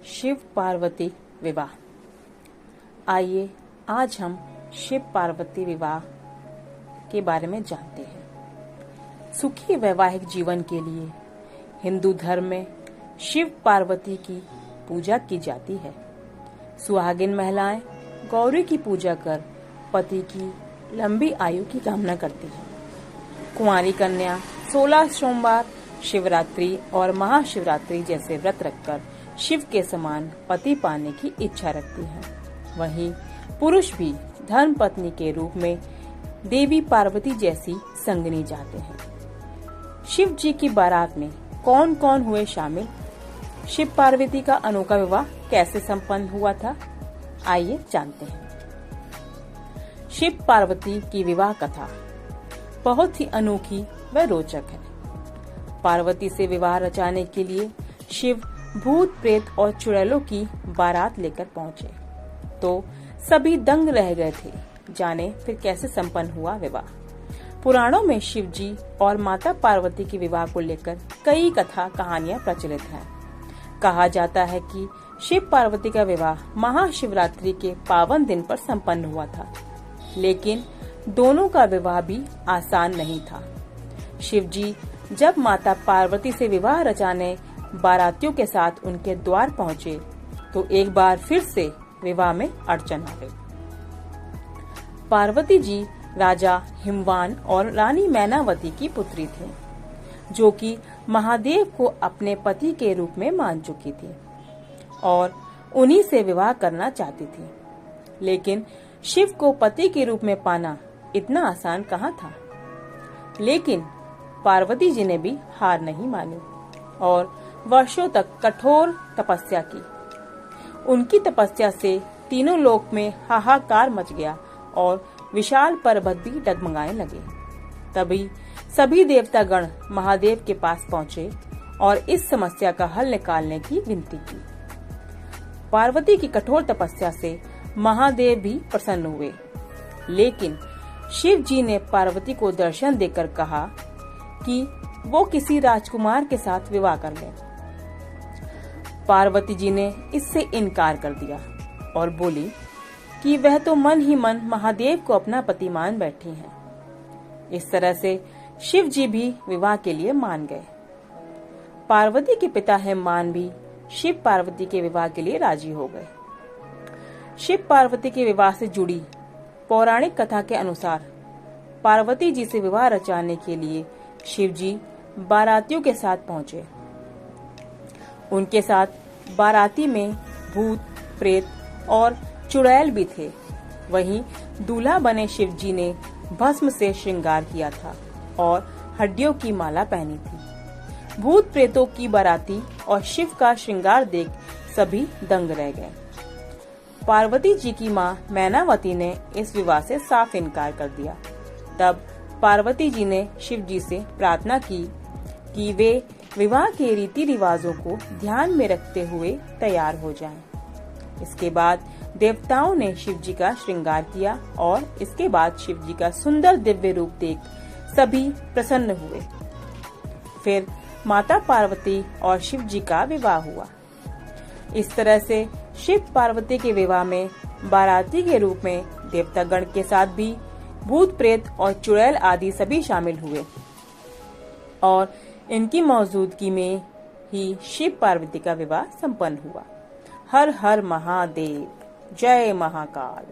शिव पार्वती विवाह। आइए आज हम शिव पार्वती विवाह के बारे में जानते हैं। सुखी वैवाहिक जीवन के लिए हिंदू धर्म में शिव पार्वती की पूजा की जाती है। सुहागिन महिलाएं गौरी की पूजा कर पति की लंबी आयु की कामना करती हैं। कुंवारी कन्या 16 सोमवार, शिवरात्रि और महाशिवरात्रि जैसे व्रत रखकर शिव के समान पति पाने की इच्छा रखती हैं। वहीं पुरुष भी धर्म पत्नी के रूप में देवी पार्वती जैसी संगनी चाहते हैं। शिव जी की बारात में कौन कौन हुए शामिल? शिव पार्वती का अनोखा विवाह कैसे संपन्न हुआ था? आइए जानते हैं। शिव पार्वती की विवाह कथा बहुत ही अनोखी व रोचक है। पार्वती से विवाह रचाने के लिए शिव भूत प्रेत और चुड़ैलों की बारात लेकर पहुंचे तो सभी दंग रह गए थे। जाने फिर कैसे संपन्न हुआ विवाह। पुराणों में शिव जी और माता पार्वती के विवाह को लेकर कई कथा कहानियां प्रचलित हैं। कहा जाता है कि शिव पार्वती का विवाह महाशिवरात्रि के पावन दिन पर संपन्न हुआ था, लेकिन दोनों का विवाह भी आसान नहीं था। शिव जी जब माता पार्वती से विवाह रचाने बारातियों के साथ उनके द्वार पहुंचे तो एक बार फिर से विवाह में अड़चन आ गई। पार्वती जी राजा हिमवान और रानी मैनावती की पुत्री थी, जो कि महादेव को अपने पति के रूप में मान चुकी थी और उन्हीं से विवाह करना चाहती थी। लेकिन शिव को पति के रूप में पाना इतना आसान कहाँ था। लेकिन पार्वती जी ने भी हार नहीं मानी और वर्षों तक कठोर तपस्या की। उनकी तपस्या से तीनों लोक में हाहाकार मच गया और विशाल पर्वत भी डगमगाने लगे। तभी सभी देवतागण महादेव के पास पहुंचे और इस समस्या का हल निकालने की विनती की। पार्वती की कठोर तपस्या से महादेव भी प्रसन्न हुए, लेकिन शिव जी ने पार्वती को दर्शन देकर कहा कि वो किसी राजकुमार के साथ विवाह कर ले। पार्वती जी ने इससे इनकार कर दिया और बोली कि वह तो मन ही मन महादेव को अपना पति मान बैठी हैं। इस तरह से शिव जी भी विवाह के लिए मान गए। पार्वती के पिता हिमवान भी शिव पार्वती के विवाह के लिए राजी हो गए। शिव पार्वती के विवाह से जुड़ी पौराणिक कथा के अनुसार पार्वती जी से विवाह रचाने के लिए शिव जी बारातियों के साथ पहुंचे। उनके साथ बाराती में भूत प्रेत और चुड़ैल भी थे। वहीं दूल्हा बने शिव जी ने भस्म से श्रृंगार किया था और हड्डियों की माला पहनी थी। भूत प्रेतों की बाराती और शिव का श्रृंगार देख सभी दंग रह गए। पार्वती जी की मां मैनावती ने इस विवाह से साफ इनकार कर दिया। तब पार्वती जी ने शिव जी से प्रार्थना की कि वे विवाह के रीति रिवाजों को ध्यान में रखते हुए तैयार हो जाएं। इसके बाद देवताओं ने शिव जी का श्रृंगार किया और इसके बाद शिव जी का सुंदर दिव्य रूप देख सभी प्रसन्न हुए। फिर माता पार्वती और शिव जी का विवाह हुआ। इस तरह से शिव पार्वती के विवाह में बाराती के रूप में देवतागण के साथ भी भूत प्रेत और चुड़ैल आदि सभी शामिल हुए और इनकी मौजूदगी में ही शिव पार्वती का विवाह संपन्न हुआ। हर हर महादेव, जय महाकाल।